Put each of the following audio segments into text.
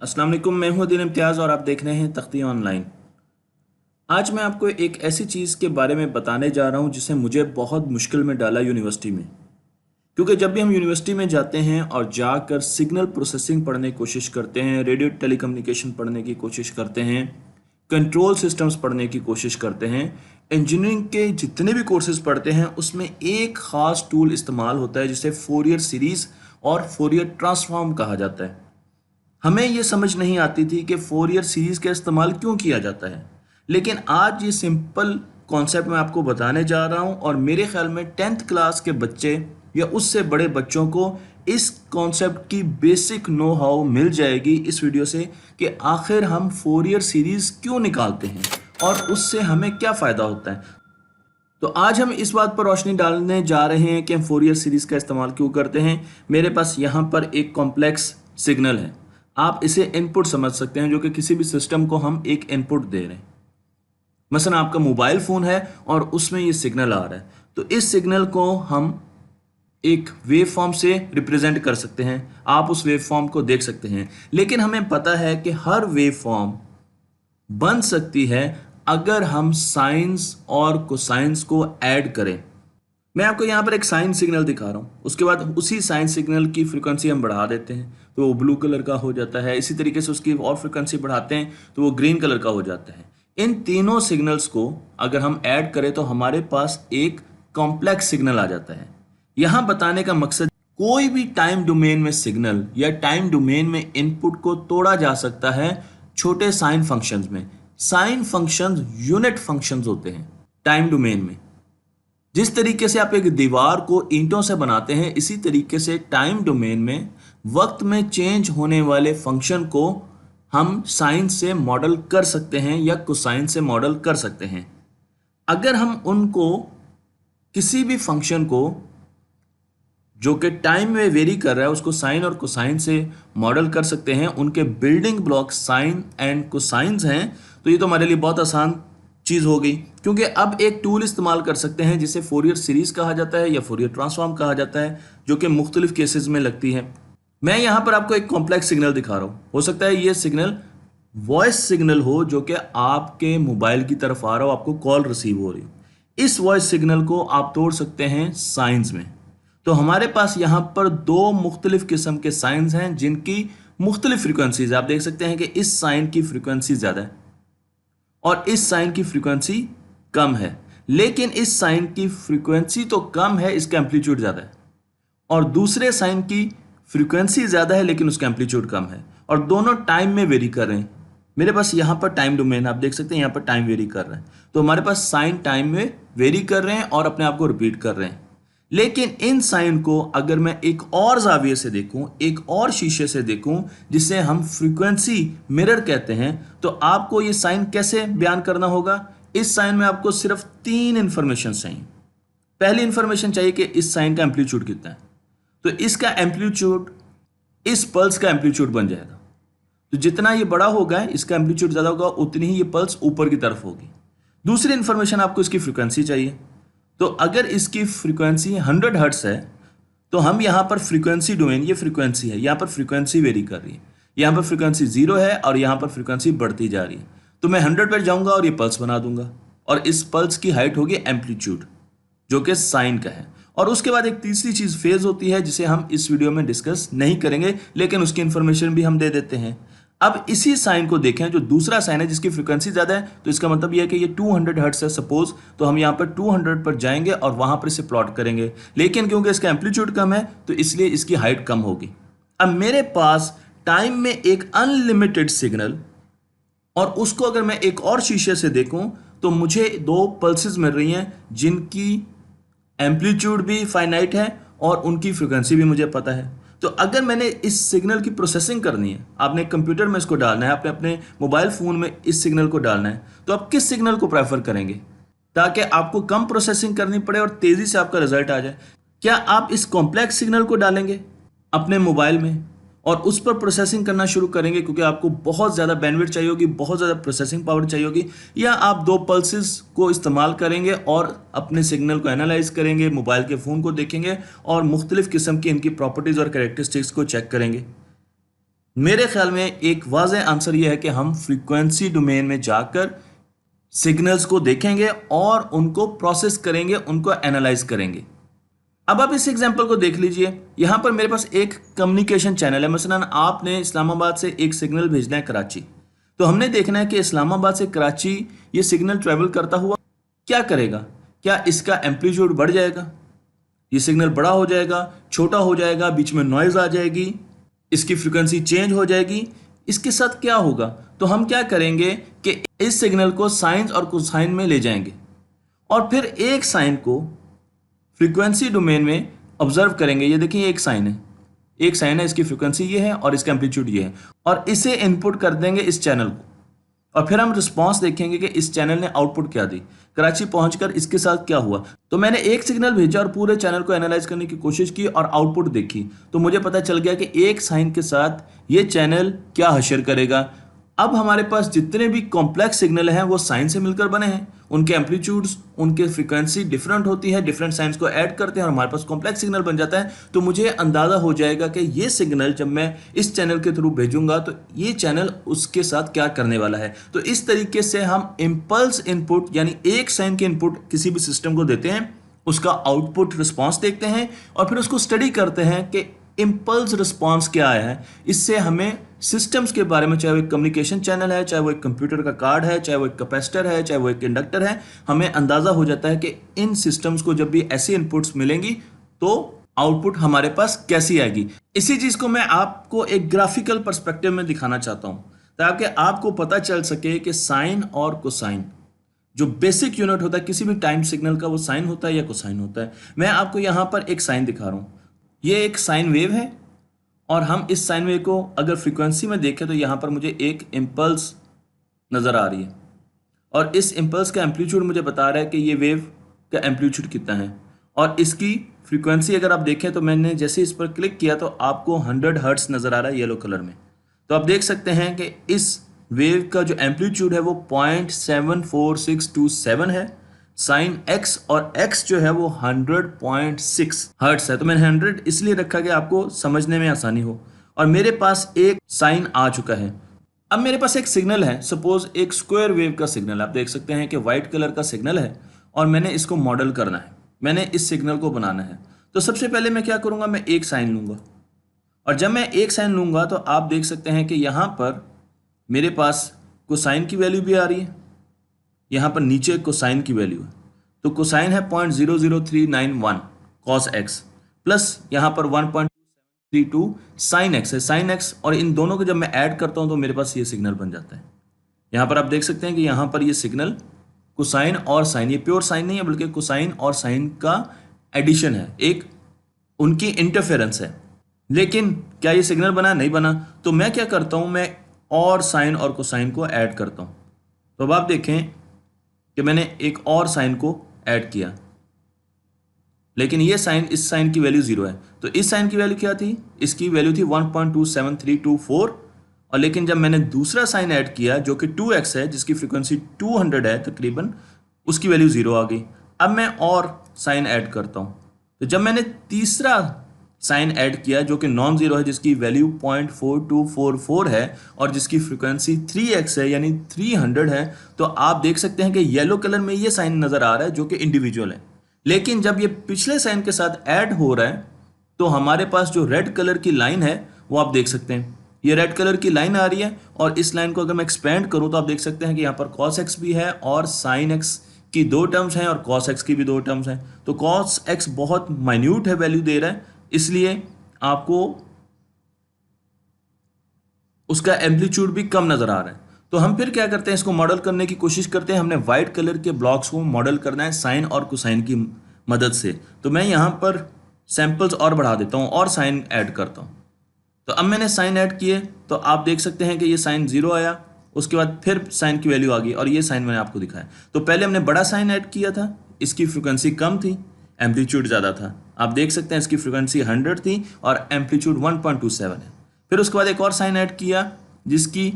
अस्सलाम वालेकुम, मैं हूं अदील इम्तियाज़ और आप देख रहे हैं तख्ती ऑनलाइन। आज मैं आपको एक ऐसी चीज़ के बारे में बताने जा रहा हूं जिसे मुझे बहुत मुश्किल में डाला यूनिवर्सिटी में। क्योंकि जब भी हम यूनिवर्सिटी में जाते हैं और जाकर सिग्नल प्रोसेसिंग पढ़ने की कोशिश करते हैं, रेडियो टेलीकम्युनिकेशन पढ़ने की कोशिश करते हैं, कंट्रोल सिस्टम्स पढ़ने की कोशिश करते हैं, इंजीनियरिंग के जितने भी कोर्सेज पढ़ते हैं उसमें एक ख़ास टूल इस्तेमाल होता है जिसे फोरियर सीरीज़ और फोरियर ट्रांसफॉर्म कहा जाता है। हमें ये समझ नहीं आती थी कि फोरियर सीरीज का इस्तेमाल क्यों किया जाता है, लेकिन आज ये सिंपल कॉन्सेप्ट मैं आपको बताने जा रहा हूँ और मेरे ख्याल में 10th क्लास के बच्चे या उससे बड़े बच्चों को इस कॉन्सेप्ट की बेसिक नो हाउ मिल जाएगी इस वीडियो से कि आखिर हम फोरियर सीरीज क्यों निकालते हैं और उससे हमें क्या फ़ायदा होता है। तो आज हम इस बात पर रोशनी डालने जा रहे हैं कि हम फोरियर सीरीज का इस्तेमाल क्यों करते हैं। मेरे पास यहाँ पर एक कॉम्प्लेक्स सिग्नल है, आप इसे इनपुट समझ सकते हैं, जो कि किसी भी सिस्टम को हम एक इनपुट दे रहे हैं। मसलन आपका मोबाइल फ़ोन है और उसमें ये सिग्नल आ रहा है, तो इस सिग्नल को हम एक वेव फॉर्म से रिप्रेजेंट कर सकते हैं। आप उस वेव फॉर्म को देख सकते हैं, लेकिन हमें पता है कि हर वेव फॉर्म बन सकती है अगर हम साइंस और कोसाइंस को ऐड करें। मैं आपको यहाँ पर एक साइन सिग्नल दिखा रहा हूँ, उसके बाद उसी साइन सिग्नल की फ्रीक्वेंसी हम बढ़ा देते हैं तो वो ब्लू कलर का हो जाता है। इसी तरीके से उसकी और फ्रीक्वेंसी बढ़ाते हैं तो वो ग्रीन कलर का हो जाता है। इन तीनों सिग्नल्स को अगर हम ऐड करें तो हमारे पास एक कॉम्प्लेक्स सिग्नल आ जाता है। यहाँ बताने का मकसद, कोई भी टाइम डोमेन में सिग्नल या टाइम डोमेन में इनपुट को तोड़ा जा सकता है छोटे साइन फंक्शंस में। साइन फंक्शंस यूनिट फंक्शंस होते हैं टाइम डोमेन में। जिस तरीके से आप एक दीवार को ईंटों से बनाते हैं, इसी तरीके से टाइम डोमेन में वक्त में चेंज होने वाले फंक्शन को हम साइन से मॉडल कर सकते हैं या कोसाइन से मॉडल कर सकते हैं। अगर हम उनको किसी भी फंक्शन को जो कि टाइम में वेरी कर रहा है उसको साइन और कोसाइन से मॉडल कर सकते हैं, उनके building block sine and cosines हैं, तो ये तो हमारे लिए बहुत आसान चीज़ हो गई, क्योंकि अब एक टूल इस्तेमाल कर सकते हैं जिसे फोरियर सीरीज कहा जाता है या फोरियर ट्रांसफॉर्म कहा जाता है, जो कि मुख्तलिफ केसेस में लगती है। मैं यहाँ पर आपको एक कॉम्प्लेक्स सिग्नल दिखा रहा हूँ। हो सकता है ये सिग्नल वॉइस सिग्नल हो जो कि आपके मोबाइल की तरफ आ रहा हो, आपको कॉल रिसीव हो रही हो। इस वॉइस सिग्नल को आप तोड़ सकते हैं साइंस में। तो हमारे पास यहाँ पर दो मुख्तलिफ किस्म के साइंस हैं जिनकी मुख्तलिफ फ्रिक्वेंसीज। आप देख सकते हैं कि इस साइन की फ्रिक्वेंसी ज़्यादा है और इस साइन की फ्रीक्वेंसी कम है, लेकिन इस साइन की फ्रीक्वेंसी तो कम है, इसका एम्पलीट्यूड ज़्यादा है, और दूसरे साइन की फ्रीक्वेंसी ज़्यादा है लेकिन उसका एम्पलीट्यूड कम है, और दोनों टाइम में वेरी कर रहे हैं। मेरे पास यहाँ पर टाइम डोमेन आप देख सकते हैं, यहाँ पर टाइम वेरी कर रहे हैं, तो हमारे पास साइन टाइम में वेरी कर रहे हैं और अपने आप को रिपीट कर रहे हैं। लेकिन इन साइन को अगर मैं एक और जाविये से देखूं, एक और शीशे से देखूं जिसे हम फ्रीक्वेंसी मिरर कहते हैं, तो आपको ये साइन कैसे बयान करना होगा। इस साइन में आपको सिर्फ 3 इंफॉर्मेशन चाहिए। पहली इंफॉर्मेशन चाहिए कि इस साइन का एम्पलीट्यूड कितना है, तो इसका एम्पलीट्यूड इस पल्स का एम्पलीट्यूड बन जाएगा। तो जितना ये बड़ा होगा, इसका एम्पलीट्यूड ज़्यादा होगा, उतनी ही ये पल्स ऊपर की तरफ होगी। दूसरी इंफॉर्मेशन आपको इसकी फ्रीक्वेंसी चाहिए। तो अगर इसकी फ्रीक्वेंसी 100 हर्ट्स है तो हम यहाँ पर फ्रीक्वेंसी डोमेन, ये फ्रीक्वेंसी है, यहाँ पर फ्रीक्वेंसी वेरी कर रही है, यहाँ पर फ्रीक्वेंसी 0 है और यहाँ पर फ्रीक्वेंसी बढ़ती जा रही है। तो मैं 100 पर जाऊँगा और ये पल्स बना दूंगा, और इस पल्स की हाइट होगी एम्पलीट्यूड, जो कि साइन का है। और उसके बाद एक तीसरी चीज़ फेज होती है जिसे हम इस वीडियो में डिस्कस नहीं करेंगे, लेकिन उसकी इंफॉर्मेशन भी हम दे देते हैं। अब इसी साइन को देखें, जो दूसरा साइन है जिसकी फ्रीक्वेंसी ज़्यादा है, तो इसका मतलब यह है कि ये 200 हर्ट्ज है सपोज, तो हम यहाँ पर 200 पर जाएंगे और वहाँ पर इसे प्लॉट करेंगे, लेकिन क्योंकि इसका एम्पलीट्यूड कम है तो इसलिए इसकी हाइट कम होगी। अब मेरे पास टाइम में एक अनलिमिटेड सिग्नल, और उसको अगर मैं एक और शीशे से देखूँ तो मुझे 2 पल्सेस मिल रही हैं जिनकी एम्पलीट्यूड भी फाइनाइट है और उनकी फ्रीक्वेंसी भी मुझे पता है। तो अगर मैंने इस सिग्नल की प्रोसेसिंग करनी है, आपने कंप्यूटर में इसको डालना है, आपने अपने मोबाइल फ़ोन में इस सिग्नल को डालना है, तो आप किस सिग्नल को प्रेफर करेंगे ताकि आपको कम प्रोसेसिंग करनी पड़े और तेज़ी से आपका रिजल्ट आ जाए? क्या आप इस कॉम्प्लेक्स सिग्नल को डालेंगे अपने मोबाइल में और उस पर प्रोसेसिंग करना शुरू करेंगे, क्योंकि आपको बहुत ज़्यादा बैंडविड्थ चाहिए होगी, बहुत ज़्यादा प्रोसेसिंग पावर चाहिए होगी, या आप 2 पल्सेस को इस्तेमाल करेंगे और अपने सिग्नल को एनालाइज करेंगे, मोबाइल के फ़ोन को देखेंगे और मुख्तलिफ़ किस्म की इनकी प्रॉपर्टीज़ और कैरेक्टरिस्टिक्स को चेक करेंगे? मेरे ख्याल में एक वाज़ेह आंसर ये है कि हम फ्रीक्वेंसी डोमेन में जाकर सिग्नल्स को देखेंगे और उनको प्रोसेस करेंगे, उनको एनालाइज करेंगे। अब आप इस एग्जांपल को देख लीजिए। यहाँ पर मेरे पास एक कम्युनिकेशन चैनल है। मसलन आपने इस्लामाबाद से एक सिग्नल भेजना है कराची, तो हमने देखना है कि इस्लामाबाद से कराची ये सिग्नल ट्रेवल करता हुआ क्या करेगा। क्या इसका एम्पलीट्यूड बढ़ जाएगा, ये सिग्नल बड़ा हो जाएगा, छोटा हो जाएगा, बीच में नॉइज आ जाएगी, इसकी फ्रिक्वेंसी चेंज हो जाएगी, इसके साथ क्या होगा। तो हम क्या करेंगे कि इस सिग्नल को साइंस और कोसाइन में ले जाएंगे और फिर एक साइन को फ्रीक्वेंसी डोमेन में ऑब्जर्व करेंगे। ये देखिए एक साइन है, एक साइन है, इसकी फ्रीक्वेंसी ये है और इसका एम्पलीट्यूड ये है, और इसे इनपुट कर देंगे इस चैनल को, और फिर हम रिस्पांस देखेंगे कि इस चैनल ने आउटपुट क्या दी, कराची पहुंचकर इसके साथ क्या हुआ। तो मैंने एक सिग्नल भेजा और पूरे चैनल को एनालाइज करने की कोशिश की और आउटपुट देखी, तो मुझे पता चल गया कि एक साइन के साथ ये चैनल क्या हशर करेगा। अब हमारे पास जितने भी कॉम्प्लेक्स सिग्नल हैं वो साइन से मिलकर बने हैं, उनके एम्पलीट्यूड्स, उनके फ्रीक्वेंसी डिफरेंट होती है, डिफरेंट साइंस को ऐड करते हैं और हमारे पास कॉम्प्लेक्स सिग्नल बन जाता है। तो मुझे अंदाज़ा हो जाएगा कि ये सिग्नल जब मैं इस चैनल के थ्रू भेजूंगा तो ये चैनल उसके साथ क्या करने वाला है। तो इस तरीके से हम इम्पल्स इनपुट यानी एक साइन के इनपुट किसी भी सिस्टम को देते हैं, उसका आउटपुट रिस्पॉन्स देखते हैं और फिर उसको स्टडी करते हैं कि इम्पल्स रिस्पॉन्स क्या आया है। इससे हमें सिस्टम्स के बारे में, चाहे वो एक कम्युनिकेशन चैनल है, चाहे वो एक कंप्यूटर का कार्ड है, चाहे वो एक कैपेसिटर है, चाहे वो एक इंडक्टर है, हमें अंदाज़ा हो जाता है कि इन सिस्टम्स को जब भी ऐसी इनपुट्स मिलेंगी तो आउटपुट हमारे पास कैसी आएगी। इसी चीज़ को मैं आपको एक ग्राफिकल पर्सपेक्टिव में दिखाना चाहता हूँ ताकि आपको पता चल सके कि साइन और कोसाइन जो बेसिक यूनिट होता है किसी भी टाइम सिग्नल का, वो साइन होता है या कोसाइन होता है। मैं आपको यहाँ पर एक साइन दिखा रहा हूँ, ये एक साइन वेव है और हम इस साइन वेव को अगर फ्रीक्वेंसी में देखें तो यहाँ पर मुझे एक इम्पल्स नज़र आ रही है और इस इम्पल्स का एम्पलीट्यूड मुझे बता रहा है कि ये वेव का एम्पलीट्यूड कितना है, और इसकी फ्रीक्वेंसी अगर आप देखें तो मैंने जैसे इस पर क्लिक किया तो आपको 100 हर्ट्स नज़र आ रहा है येलो कलर में। तो आप देख सकते हैं कि इस वेव का जो एम्पलीट्यूड है वो 0.74627 है, साइन एक्स और एक्स जो है वो 100.6 हर्ट्स है। तो मैंने 100 इसलिए रखा कि आपको समझने में आसानी हो। और मेरे पास एक साइन आ चुका है। अब मेरे पास एक सिग्नल है, सपोज एक स्क्वायर वेव का सिग्नल, आप देख सकते हैं कि वाइट कलर का सिग्नल है और मैंने इसको मॉडल करना है, मैंने इस सिग्नल को बनाना है। तो सबसे पहले मैं क्या करूँगा, मैं एक साइन लूँगा और जब मैं एक साइन लूँगा तो आप देख सकते हैं कि यहाँ पर मेरे पास कोसाइन की वैल्यू भी आ रही है, यहाँ पर नीचे कोसाइन की वैल्यू है। तो कोसाइन है 0.00391 कॉस एक्स प्लस यहाँ पर 1.32 साइन एक्स है, साइन एक्स, और इन दोनों को जब मैं ऐड करता हूँ तो मेरे पास ये सिग्नल बन जाता है। यहाँ पर आप देख सकते हैं कि यहाँ पर ये सिग्नल कोसाइन और साइन, ये प्योर साइन नहीं है बल्कि कोसाइन और साइन का एडिशन है, एक उनकी इंटरफेरेंस है। लेकिन क्या ये सिग्नल बना? नहीं बना। तो मैं क्या करता हूँ, मैं और साइन और कोसाइन को ऐड करता हूँ। तो अब आप देखें कि मैंने एक और साइन को ऐड किया, लेकिन ये साइन, इस साइन की वैल्यू 0 है। तो इस साइन की वैल्यू क्या थी? इसकी वैल्यू थी 1.27324, और लेकिन जब मैंने दूसरा साइन ऐड किया जो कि 2x है, जिसकी फ्रीक्वेंसी 200 है तकरीबन, उसकी वैल्यू 0 आ गई। अब मैं और साइन ऐड करता हूँ, तो जब मैंने तीसरा साइन ऐड किया जो कि नॉन जीरो है, जिसकी वैल्यू 0.4244 है और जिसकी फ्रीक्वेंसी 3x है यानी 300 है, तो आप देख सकते हैं कि येलो कलर में ये साइन नज़र आ रहा है जो कि इंडिविजुअल है। लेकिन जब ये पिछले साइन के साथ ऐड हो रहा है तो हमारे पास जो रेड कलर की लाइन है वो आप देख सकते हैं, ये रेड कलर की लाइन आ रही है, और इस लाइन को अगर मैं एक्सपेंड करूँ तो आप देख सकते हैं कि यहाँ पर cos x भी है और sin x की 2 टर्म्स हैं और cos x की भी 2 टर्म्स हैं। तो cos x बहुत माइन्यूट है, वैल्यू दे रहा है, इसलिए आपको उसका एम्पलीट्यूड भी कम नज़र आ रहा है। तो हम फिर क्या करते हैं, इसको मॉडल करने की कोशिश करते हैं। हमने वाइट कलर के ब्लॉक्स को मॉडल करना है साइन और कोसाइन की मदद से। तो मैं यहाँ पर सैम्पल्स और बढ़ा देता हूँ और साइन ऐड करता हूँ। तो अब मैंने साइन ऐड किए तो आप देख सकते हैं कि ये साइन 0 आया, उसके बाद फिर साइन की वैल्यू आ गई और ये साइन मैंने आपको दिखाया। तो पहले हमने बड़ा साइन ऐड किया था, इसकी फ्रिक्वेंसी कम थी, एम्पलीट्यूड ज़्यादा था। आप देख सकते हैं इसकी फ्रिक्वेंसी 100 थी और एम्पलीट्यूड 1.27 है। फिर उसके बाद एक और साइन ऐड किया जिसकी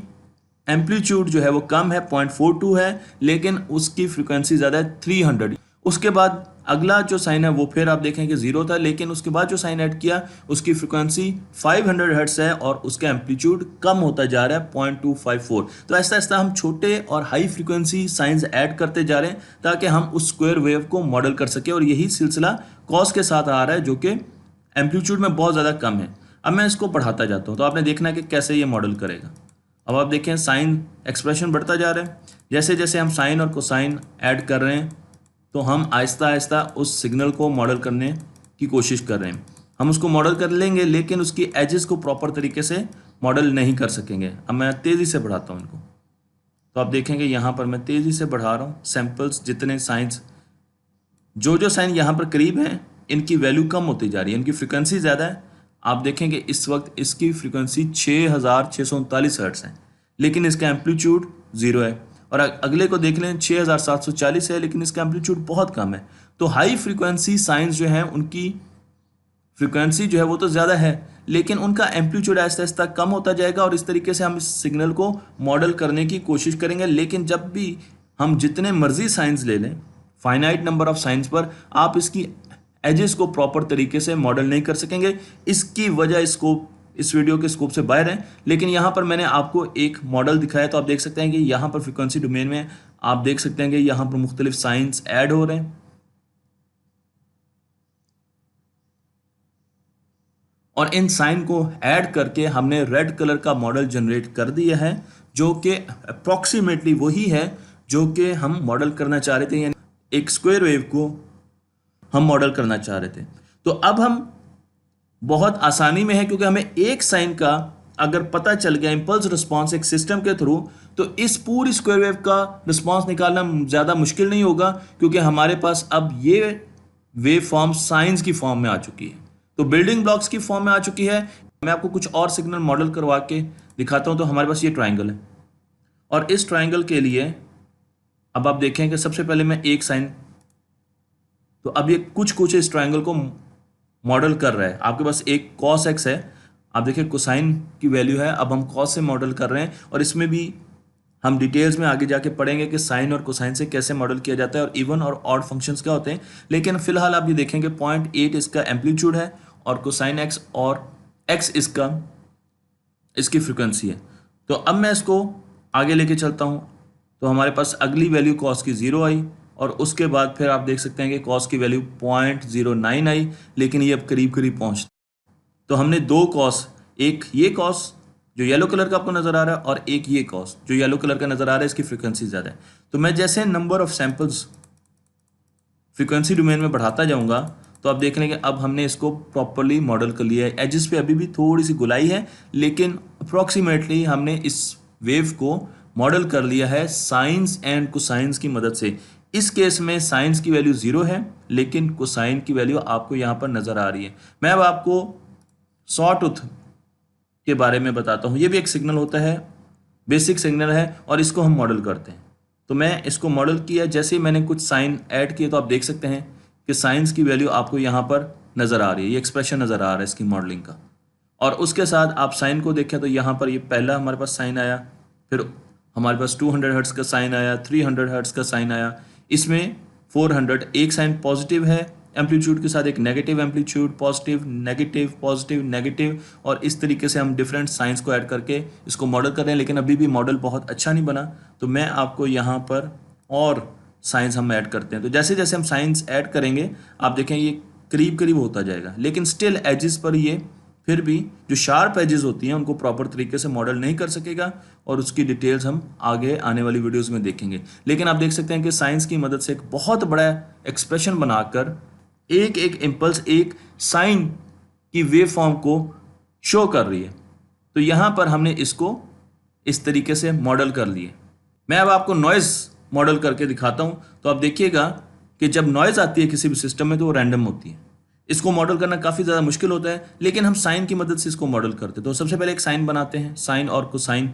एम्पलीट्यूड जो है वो कम है, 0.42 है, लेकिन उसकी फ्रिक्वेंसी ज़्यादा है, 300। उसके बाद अगला जो साइन है वो फिर आप देखें कि 0 था, लेकिन उसके बाद जो साइन ऐड किया उसकी फ्रिक्वेंसी 500 हर्ट्ज है और उसका एम्पलीट्यूड कम होता जा रहा है 0.254। तो ऐसा ऐसा हम छोटे और हाई फ्रिक्वेंसी साइंस ऐड करते जा रहे हैं ताकि हम उस स्क्वायर वेव को मॉडल कर सकें, और यही सिलसिला कॉस के साथ आ रहा है जो कि एम्पलीट्यूड में बहुत ज़्यादा कम है। अब मैं इसको बढ़ाता जाता हूँ तो आपने देखना है कि कैसे ये मॉडल करेगा। अब आप देखें साइन एक्सप्रेशन बढ़ता जा रहा है, जैसे जैसे हम साइन और कोसाइन ऐड कर रहे हैं तो हम आहिस्ता आहिस्ता उस सिग्नल को मॉडल करने की कोशिश कर रहे हैं। हम उसको मॉडल कर लेंगे लेकिन उसकी एजेस को प्रॉपर तरीके से मॉडल नहीं कर सकेंगे। अब मैं तेज़ी से बढ़ाता हूँ इनको, तो आप देखेंगे यहाँ पर मैं तेज़ी से बढ़ा रहा हूँ सैम्पल्स, जितने साइंस जो साइन यहाँ पर करीब हैं इनकी वैल्यू कम होती जा रही है, इनकी फ्रिक्वेंसी ज़्यादा है। आप देखेंगे इस वक्त इसकी फ्रिक्वेंसी 6639 हर्ट्ज़ है लेकिन इसका एम्पलीट्यूड 0 है, और अगले को देख लें 6740 है लेकिन इसका एम्पलीट्यूड बहुत कम है। तो हाई फ्रिक्वेंसी साइंस जो है उनकी फ्रिक्वेंसी जो है वो तो ज़्यादा है लेकिन उनका एम्पलीट्यूड आहिस्ता आहिस्ता कम होता जाएगा, और इस तरीके से हम इस सिग्नल को मॉडल करने की कोशिश करेंगे। लेकिन जब भी हम जितने मर्जी साइंस ले लें, फाइनाइट नंबर ऑफ साइंस पर आप इसकी एजेस को प्रॉपर तरीके से मॉडल नहीं कर सकेंगे। इसकी वजह इस वीडियो के स्कोप से बाहर है, लेकिन यहाँ पर मैंने आपको एक मॉडल दिखाया तो आप देख सकते हैं कि यहाँ पर फ्रिक्वेंसी डोमेन में आप देख सकते हैं कि यहाँ पर मुख्तलिफ साइंस ऐड हो रहे हैं, और इन साइन को ऐड करके हमने रेड कलर का मॉडल जनरेट कर दिया है जो कि अप्रॉक्सीमेटली वही है जो कि हम मॉडल करना चाह रहे थे, यानी एक स्क्वायर वेव को हम मॉडल करना चाह रहे थे। तो अब हम बहुत आसानी में है क्योंकि हमें एक साइन का अगर पता चल गया इंपल्स रिस्पांस एक सिस्टम के थ्रू, तो इस पूरी स्क्वायर वेव का रिस्पांस निकालना ज़्यादा मुश्किल नहीं होगा क्योंकि हमारे पास अब ये वेव फॉर्म साइंस की फॉर्म में आ चुकी है, तो बिल्डिंग ब्लॉक्स की फॉर्म में आ चुकी है। मैं आपको कुछ और सिग्नल मॉडल करवा के दिखाता हूँ। तो हमारे पास ये ट्राइंगल है और इस ट्राइंगल के लिए अब आप देखें कि सबसे पहले मैं एक साइन, तो अब ये कुछ इस ट्राइंगल को मॉडल कर रहा है। आपके पास एक कॉस एक्स है, आप देखिए कोसाइन की वैल्यू है, अब हम कॉस से मॉडल कर रहे हैं, और इसमें भी हम डिटेल्स में आगे जाके पढ़ेंगे कि साइन और कोसाइन से कैसे मॉडल किया जाता है और इवन और ऑड फंक्शंस क्या होते हैं। लेकिन फिलहाल आप ये देखेंगे 0.8 इसका एम्पलीट्यूड है और कोसाइन एक्स और एक्स इसकी फ्रिक्वेंसी है। तो अब मैं इसको आगे लेके चलता हूँ, तो हमारे पास अगली वैल्यू कॉस की 0 आई, और उसके बाद फिर आप देख सकते हैं कि कॉस की वैल्यू 0.09 आई, लेकिन ये अब करीब करीब पहुँच। तो हमने दो कॉस, एक ये कॉस जो येलो कलर का आपको नज़र आ रहा है और एक ये कॉस जो येलो कलर का नज़र आ रहा है, इसकी फ्रिक्वेंसी ज़्यादा है। तो मैं जैसे number of samples frequency domain में बढ़ाता जाऊंगा तो आप देख लेंगे अब हमने इसको प्रॉपरली मॉडल कर लिया है। एजेस पे अभी भी थोड़ी सी गुलाई है लेकिन अप्रॉक्सीमेटली हमने इस वेव को मॉडल कर लिया है साइंस एंड कोसाइंस की मदद से। इस केस में साइंस की वैल्यू 0 है लेकिन कोसाइन की वैल्यू आपको यहाँ पर नज़र आ रही है। मैं अब आपको सॉटूथ के बारे में बताता हूँ। ये भी एक सिग्नल होता है, बेसिक सिग्नल है, और इसको हम मॉडल करते हैं। तो मैं इसको मॉडल किया, जैसे ही मैंने कुछ साइन ऐड किए तो आप देख सकते हैं कि साइंस की वैल्यू आपको यहाँ पर नज़र आ रही है, ये एक्सप्रेशन नज़र आ रहा है इसकी मॉडलिंग का। और उसके साथ आप साइन को देखें तो यहाँ पर ये पहला हमारे पास साइन आया, फिर हमारे पास 200 हर्ट्ज़ का साइन आया, 300 हर्ट्ज़ का साइन आया, इसमें 400 एक साइन पॉजिटिव है एम्पलीट्यूड के साथ, एक negative amplitude, positive negative positive negative, और इस तरीके से हम डिफरेंट साइंस को ऐड करके इसको मॉडल कर रहे हैं। लेकिन अभी भी मॉडल बहुत अच्छा नहीं बना, तो मैं आपको यहाँ पर और साइंस हम ऐड करते हैं। तो जैसे जैसे हम साइंस ऐड करेंगे आप देखें ये करीब करीब होता जाएगा, लेकिन स्टिल एजेस पर ये फिर भी जो शार्प एजेस होती हैं उनको प्रॉपर तरीके से मॉडल नहीं कर सकेगा, और उसकी डिटेल्स हम आगे आने वाली वीडियोस में देखेंगे। लेकिन आप देख सकते हैं कि साइंस की मदद से एक बहुत बड़ा एक्सप्रेशन बनाकर एक एक इम्पल्स एक साइन की वेव फॉर्म को शो कर रही है। तो यहाँ पर हमने इसको इस तरीके से मॉडल कर लिए। मैं अब आपको नॉइज़ मॉडल करके दिखाता हूँ। तो आप देखिएगा कि जब नॉइज़ आती है किसी भी सिस्टम में तो वो रैंडम होती है। इसको मॉडल करना काफ़ी ज़्यादा मुश्किल होता है, लेकिन हम साइन की मदद से इसको मॉडल करते हैं। तो सबसे पहले एक साइन बनाते हैं, साइन और कोसाइन,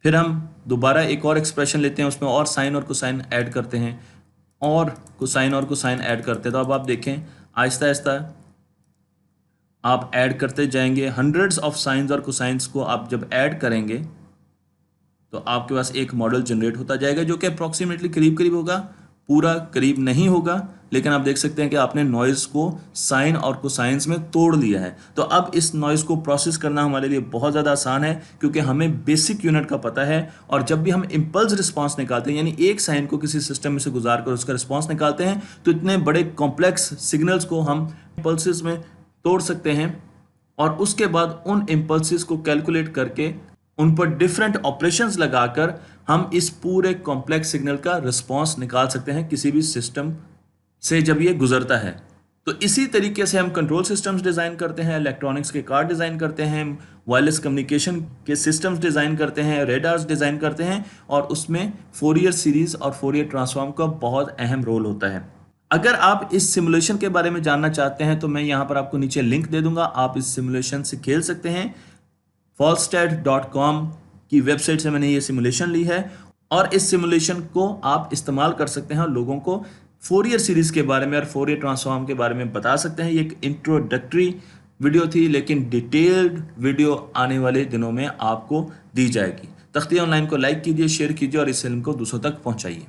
फिर हम दोबारा एक और एक्सप्रेशन लेते हैं, उसमें और साइन और कोसाइन ऐड करते हैं, और कोसाइन ऐड करते हैं। तो अब आप देखें आहिस्ता आहिस्ता आप ऐड करते जाएंगे, हंड्रेड्स ऑफ साइंस और कोसाइंस को आप जब ऐड करेंगे तो आपके पास एक मॉडल जनरेट होता जाएगा जो कि अप्रॉक्सीमेटली करीब करीब होगा पूरा करीब नहीं होगा, लेकिन आप देख सकते हैं कि आपने नॉइज़ को साइन और कोसाइंस में तोड़ लिया है। तो अब इस नॉइज़ को प्रोसेस करना हमारे लिए बहुत ज़्यादा आसान है, क्योंकि हमें बेसिक यूनिट का पता है। और जब भी हम इम्पल्स रिस्पांस निकालते हैं, यानी एक साइन को किसी सिस्टम में से गुजार कर उसका रिस्पांस निकालते हैं, तो इतने बड़े कॉम्प्लेक्स सिग्नल्स को हम इम्पल्सिस में तोड़ सकते हैं और उसके बाद उन इम्पल्सिस को कैलकुलेट करके उन पर डिफरेंट ऑपरेशंस लगाकर हम इस पूरे कॉम्प्लेक्स सिग्नल का रिस्पांस निकाल सकते हैं किसी भी सिस्टम से जब ये गुजरता है। तो इसी तरीके से हम कंट्रोल सिस्टम्स डिज़ाइन करते हैं, इलेक्ट्रॉनिक्स के कार्ड डिज़ाइन करते हैं, वायरलेस कम्युनिकेशन के सिस्टम्स डिज़ाइन करते हैं, रेडार्स डिज़ाइन करते हैं, और उसमें फोरियर सीरीज़ और फोरियर ट्रांसफॉर्म का बहुत अहम रोल होता है। अगर आप इस सिमुलेशन के बारे में जानना चाहते हैं तो मैं यहाँ पर आपको नीचे लिंक दे दूंगा, आप इस सिमुलेशन से खेल सकते हैं। falstad.com की वेबसाइट से मैंने ये सिमुलेशन ली है और इस सिमुलेशन को आप इस्तेमाल कर सकते हैं और लोगों को फोरियर सीरीज के बारे में और फोरियर ट्रांसफॉर्म के बारे में बता सकते हैं। ये एक इंट्रोडक्टरी वीडियो थी, लेकिन डिटेल्ड वीडियो आने वाले दिनों में आपको दी जाएगी। तख्ती ऑनलाइन को लाइक कीजिए, शेयर कीजिए और इस फिल्म को दूसरों तक पहुंचाइए।